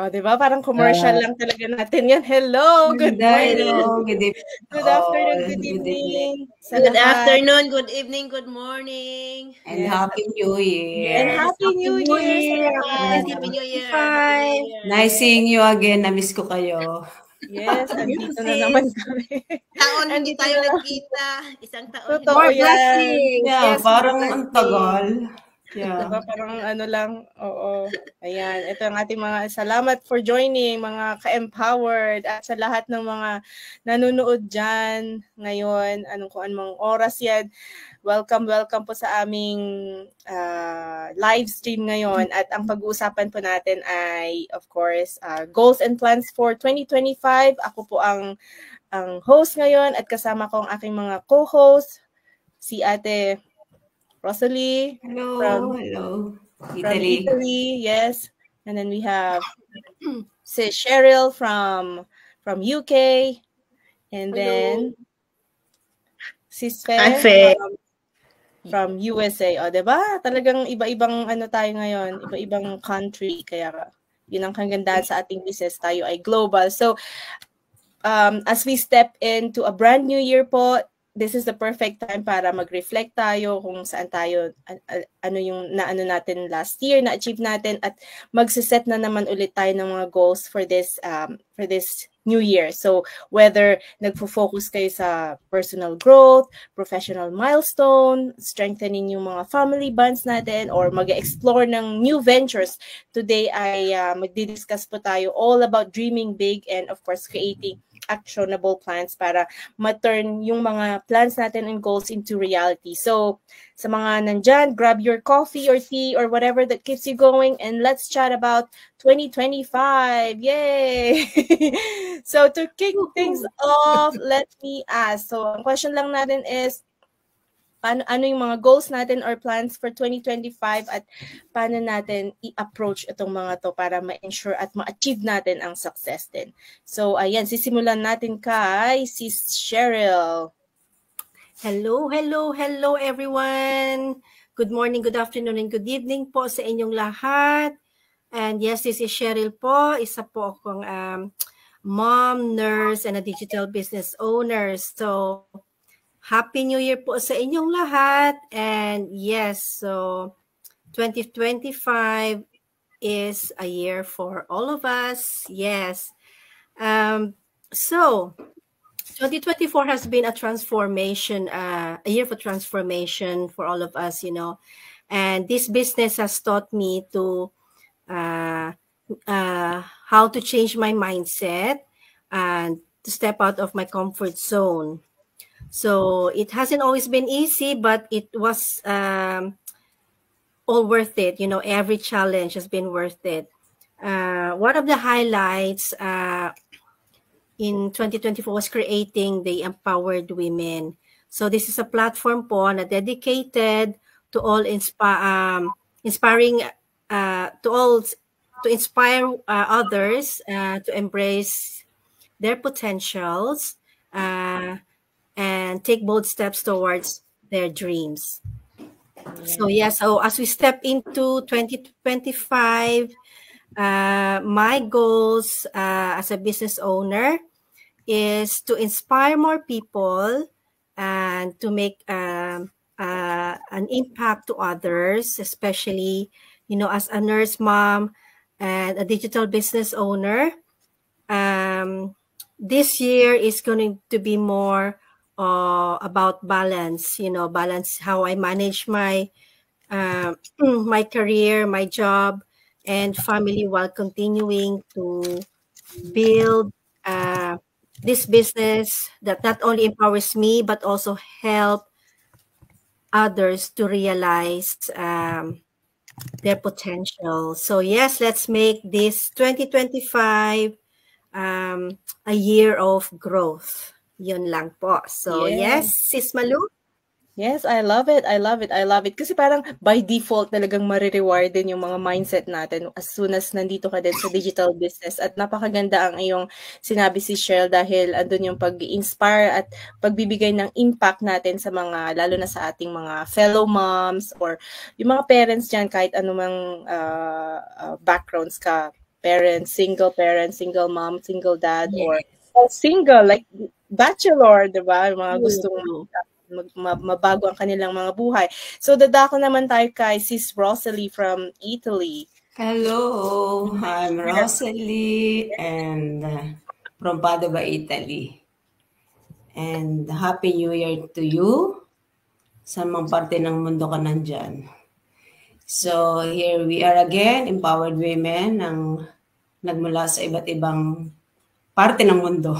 di ba? Parang commercial lang talaga natin yan. Hello, good morning. Good evening. Good afternoon, good evening. Good afternoon, good evening, good morning. And Happy New Year. And Happy New Year. Happy New Year. Nice seeing you again. Na-miss ko kayo. Yes, andito na naman kami. Taon hindi tayo nagkita. Isang taon. Totoo yan. Yeah, parang ang tagal. Yeah. Diba, parang ano lang, oo. Ayan, ito ang ating mga salamat for joining, mga ka-empowered at sa lahat ng mga nanonood dyan ngayon, kung anong oras yan. Welcome po sa aming live stream ngayon at ang pag-uusapan po natin ay, of course, goals and plans for 2025. Ako po ang host ngayon at kasama ko ang aking mga co-host, si Ate Rosalie. Hello. From Italy, yes. And then we have Sis Cheryl from UK. And then Sis Fe from USA. O, diba? Talagang iba-ibang tayo ngayon. Iba-ibang country. Kaya yun ang kagandahan sa ating business. Tayo ay global. So, as we step into a brand new year po, this is the perfect time para mag-reflect tayo kung saan tayo, ano yung naano natin last year, na-achieve natin, at magsiset na naman ulit tayo ng mga goals for this new year. So, whether nagfo-focus kayo sa personal growth, professional milestone, strengthening yung mga family bonds natin, or mag-explore ng new ventures, today ay magdi-discuss po tayo all about dreaming big and of course creating actionable plans para ma-turn yung mga plans natin and goals into reality. So, sa mga nandyan, grab your coffee or tea or whatever that keeps you going and let's chat about 2025. Yay! So, to kick things off, let me ask. So, ang question lang natin is, ano yung mga goals natin or plans for 2025 at paano natin i-approach itong mga to para ma-ensure at ma-achieve natin ang success din. So, ayan, sisimulan natin kay Sis Cheryl. Hello everyone. Good morning, good afternoon, and good evening po sa inyong lahat. And yes, this is Cheryl po. Isa po akong mom, nurse, and a digital business owner. So, Happy New Year po sa inyong lahat. And yes, so 2025 is a year for all of us. Yes. So 2024 has been a transformation, a year for transformation for all of us, you know. And this business has taught me to how to change my mindset and to step out of my comfort zone. So it hasn't always been easy, but it was all worth it. You know, every challenge has been worth it. One of the highlights in 2024 was creating the Empowered Women. So this is a platform po na dedicated to all inspiring to inspire others to embrace their potentials. And take bold steps towards their dreams. So so as we step into 2025, my goals as a business owner is to inspire more people and to make an impact to others, especially, you know, as a nurse mom and a digital business owner. This year is going to be more about balance, you know, balance how I manage my my career, my job, and family while continuing to build this business that not only empowers me but also help others to realize their potential. So yes, let's make this 2025 a year of growth. Yun lang po. So, yes, Sis Malu? Yes, I love it. I love it. Kasi parang by default talagang marireward din yung mga mindset natin as soon as nandito ka din sa digital business. At napakaganda ang iyong sinabi, si Cheryl, dahil andun yung pag-inspire at pagbibigay ng impact natin sa mga, lalo na sa ating mga fellow moms or yung mga parents dyan, kahit anumang backgrounds ka. parents, single mom, single dad, or single, like bachelor, diba? Mga gustong mabago ang kanilang mga buhay. So, dadako naman tayo kay Sis Rosalie from Italy. Hello, I'm Rosalie and from Padova, Italy. And Happy New Year to you. Sa mga parte ng mundo ka nandyan. So, here we are again, empowered women ng nagmula sa iba't ibang parte ng mundo.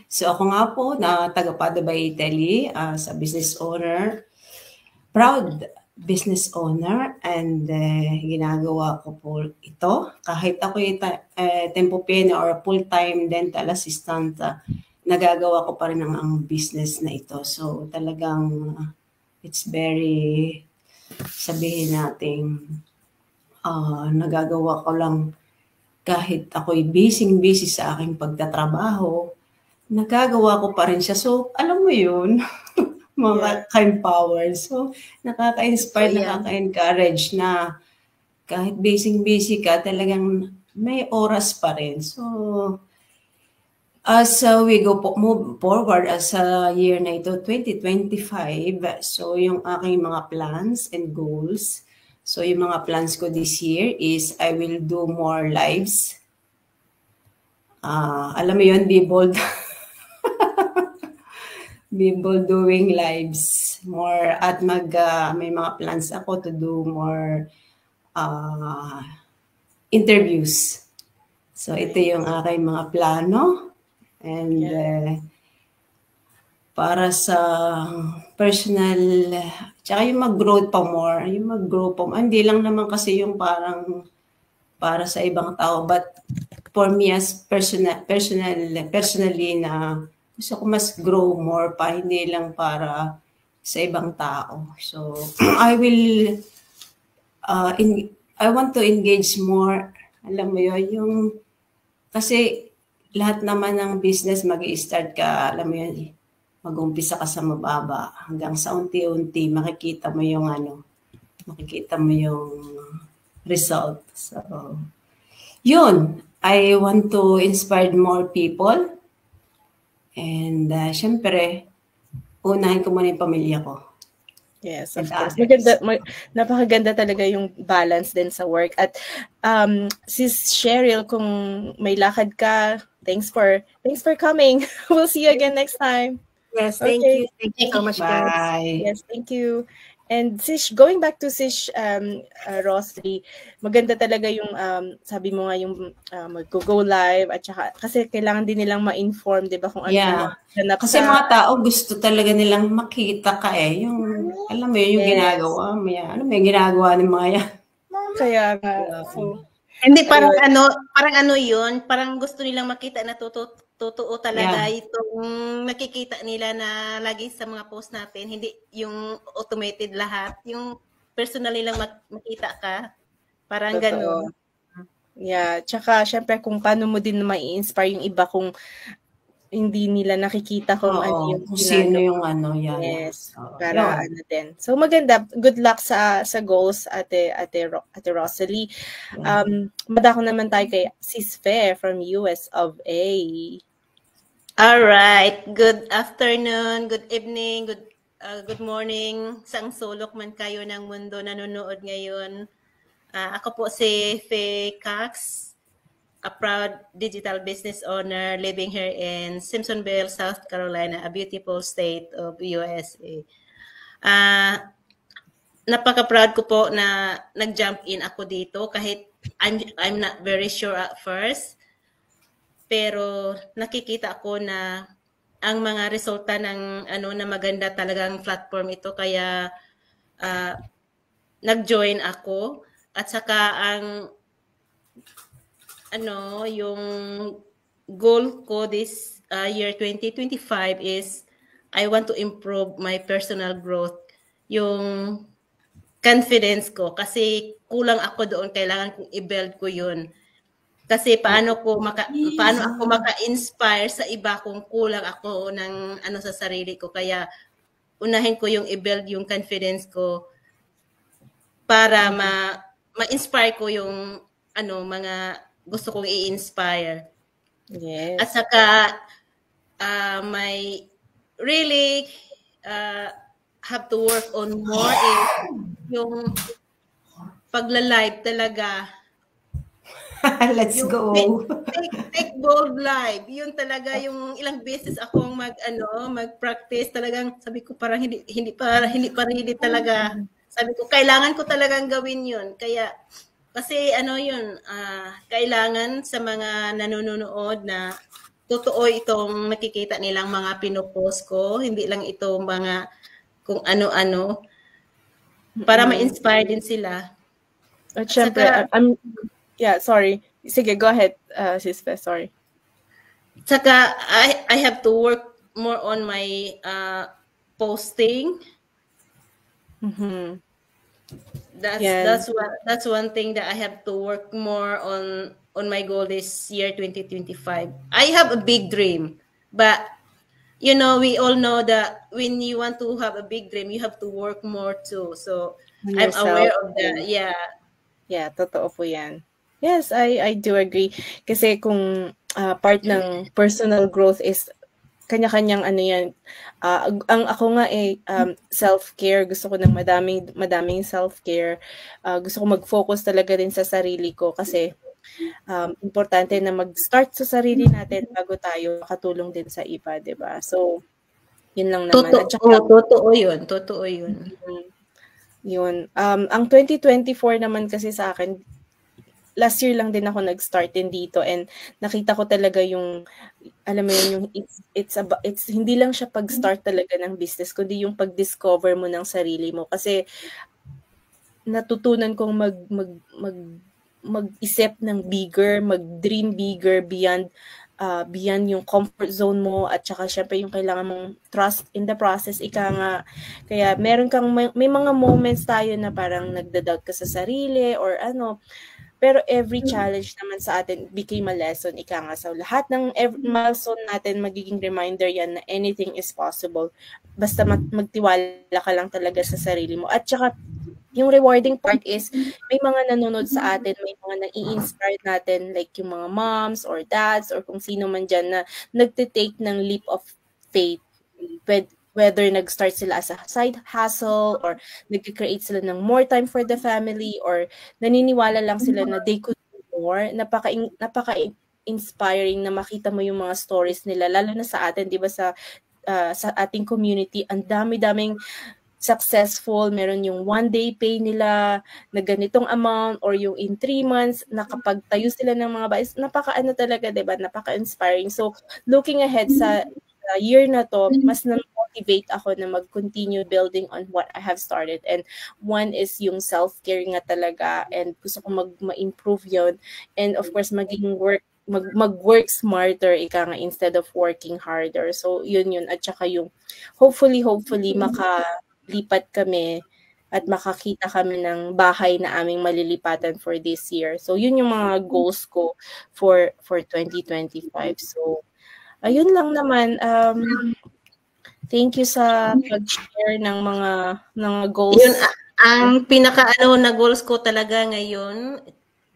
So, ako nga po na taga Padova, Italy, as a business owner, proud business owner, and ginagawa ko po ito. Kahit ako tempo pieno or full-time dental assistant, nagagawa ko pa rin ang business na ito. So, talagang it's very, sabihin natin, nagagawa ko lang kahit ako'y busy sa aking pagtatrabaho, nagagawa ko pa rin siya. So, alam mo yun, mga ka-empowered. So, nakaka-inspire, nakaka-encourage na kahit busy ka, talagang may oras pa rin. So, as we move forward as a year na ito, 2025, so yung aking mga plans and goals, so yung mga plans ko this year is I will do more lives. Alam mo yun, be bold. Be bold doing lives more at may mga plans ako to do more interviews. So ito yung aking mga plano. And para sa personal, tsaka yung mag-grow pa more, hindi lang naman kasi yung parang para sa ibang tao, but for me as personally na gusto ko mas grow more pa, hindi lang para sa ibang tao. So, I want to engage more, alam mo yun, kasi lahat naman ng business mag-i-start ka, alam mo yun, mag-umpisa ka sa mababa hanggang sa unti-unti makikita mo yung result. So, yun, I want to inspire more people. And syempre, unahin ko muna yung pamilya ko. Yes, of course. Napakaganda talaga yung balance din sa work. At Sis Cheryl, kung may lakad ka, thanks for coming. We'll see you again next time. Yes, thank you. Thank you so much, guys. Bye. Yes, thank you. And Sis, going back to Sis Rosalie, maganda talaga yung sabi mo nga yung mag-go live at saka kasi kailangan din nilang ma-inform, 'di ba, kung ano ganap kasi mga tao gusto talaga nilang makita ka yung alam mo yung ginagawa mo yan. Ano may ginagawa ng mga yan? Kaya nga. So, hindi parang yun, parang gusto nilang makita na totoo talaga itong nakikita nila na lagi sa mga post natin, hindi yung automated lahat, yung personal nilang makita ka, parang gano'n. Yeah, tsaka syempre kung paano mo din mai-inspire yung iba kung hindi nila nakikita kung ano yung sino yung yan. Yes, para ano din. So maganda, good luck sa goals Ate Rosalie. Madako naman tayo kay Sis Fair from US of A. All right. Good afternoon, good evening, good morning. Saang sulok man kayo ng mundo nanonood ngayon. Ako po si Faye Cox, a proud digital business owner living here in Simpsonville, South Carolina, a beautiful state of USA. Napaka-proud ko po na nag-jump in ako dito kahit I'm not very sure at first. Pero nakikita ko na ang mga resulta ng na maganda talagang platform ito, kaya nag-join ako. At saka yung goal ko this year 2025 is I want to improve my personal growth, yung confidence ko, kasi kulang ako doon, kailangan kong i-build ko yun. Kasi paano ako maka-inspire sa iba kung kulang ako ng sa sarili ko. Kaya unahin ko yung i-build yung confidence ko para ma-inspire ko yung mga gusto kong i-inspire. Yes. At saka may really have to work on more is yung pagla-live talaga. Let's Yung go. Take bold live. Yun talaga yung ilang beses akong mag-practice. Talagang sabi ko parang hindi pa ready talaga. Sabi ko kailangan ko talagang gawin yun. Kaya kasi yun, kailangan sa mga nanonood na totoo itong nakikita nilang mga pinopost ko, hindi lang ito mga kung ano-ano para ma-inspire din sila. At syempre, yeah, sorry. Sige, go ahead, Sis Fe, sorry. Saka I have to work more on my posting. Mm-hmm. That's one thing that I have to work more on my goal this year 2025. I have a big dream, but we all know that when you want to have a big dream, you have to work more too. So I'm aware of that. Yeah. Yeah, totoo po yan. Yes, I do agree. Kasi kung part ng personal growth is kanya-kanyang yan. Ang ako nga self-care. Gusto ko ng madaming self-care. Gusto ko mag-focus talaga din sa sarili ko kasi importante na mag-start sa sarili natin bago tayo makatulong din sa iba, 'di ba? So, yun lang naman. Totoo yun. Totoo yun. Yun. Ang 2024 naman kasi sa akin, last year lang din ako nag-start din dito and nakita ko talaga yung, alam mo yun, yung it's hindi lang siya pag-start talaga ng business, kundi yung pag-discover mo ng sarili mo. Kasi natutunan kong mag-isip ng bigger, mag-dream bigger beyond yung comfort zone mo at saka syempre yung kailangan mong trust in the process, kaya meron kang may mga moments tayo na parang nagda-doubt ka sa sarili or pero every challenge naman sa atin became a lesson, so lahat ng milestone natin magiging reminder yan na anything is possible basta magtiwala ka lang talaga sa sarili mo. At saka yung rewarding part is may mga nanonood sa atin, may mga nai-inspire natin like yung mga moms or dads or kung sino man dyan na nagtitake ng leap of faith, whether nag-start sila as a side hustle or nag-create sila ng more time for the family or naniniwala lang sila na they could do more. Napaka-inspiring na makita mo yung mga stories nila, lalo na sa atin, di ba, sa ating community, ang dami-daming successful, meron yung 1-day pay nila na ganitong amount or yung in 3 months nakapagtayo sila ng mga bahay. Talaga, diba? Napaka-inspiring. So, looking ahead sa year na to, mas na-motivate ako na mag-continue building on what I have started. And one is yung self-care nga talaga and gusto ko ma-improve yun. And of course, mag-work smarter, instead of working harder. So, yun. At saka yung hopefully, makalipat kami at makakita kami ng bahay na aming malilipatan for this year. So, yun yung mga goals ko for 2025. So, ayun lang naman. Thank you sa pag-share ng mga goals. Yun, ang pinaka na goals ko talaga ngayon,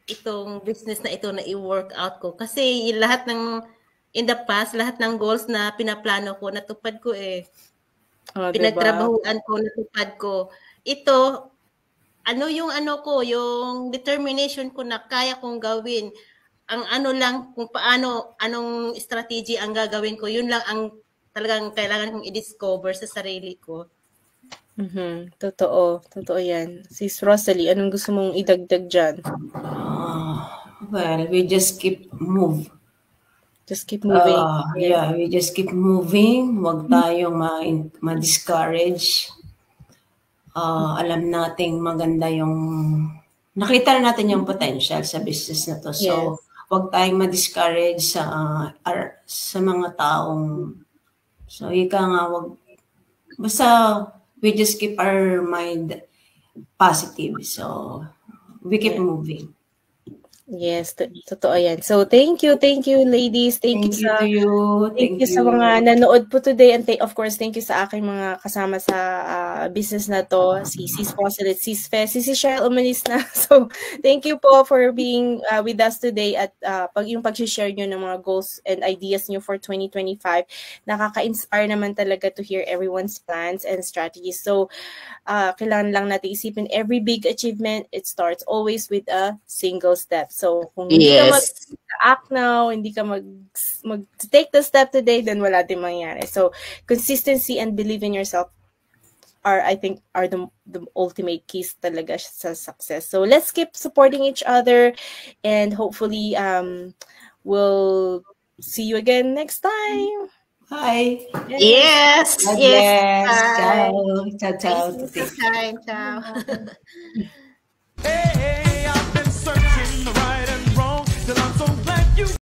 itong business na ito na i-work out ko. Kasi lahat in the past, lahat ng goals na pinaplano ko, natupad ko pinagtrabahuan ko, natupad ko. Ito, yung determination ko na kaya kong gawin. Ang lang, kung paano, anong strategy ang gagawin ko, yun lang ang talagang kailangan kong i-discover sa sarili ko. Totoo yan. Sis Rosalie, anong gusto mong idagdag dyan? Well, we just keep moving. We just keep moving. Huwag tayong ma-discourage. Alam nating maganda nakita na natin yung potential sa business na to. So, huwag tayong ma-discourage sa mga taong, so basta we just keep our mind positive. So, we keep moving. Yes, totoo yan. So, thank you, ladies. Thank you to you. Thank you sa mga nanood po today. And of course, thank you sa aking mga kasama sa business na to. Si Sis Posilit, Sis Fe, si Cheryl umalis na. So, thank you po for being with us today at yung pag-share nyo ng mga goals and ideas nyo for 2025. Nakaka-inspire naman talaga to hear everyone's plans and strategies. So, kailangan lang natin isipin every big achievement, it starts always with a single step. So, kung hindi ka mag-act now, hindi ka mag-take the step today, then wala din mangyari. So, consistency and believe in yourself I think are the ultimate keys talaga sa success. So, let's keep supporting each other and hopefully we'll see you again next time. Hi. Yes. God bless. Ciao. Ciao. Ciao.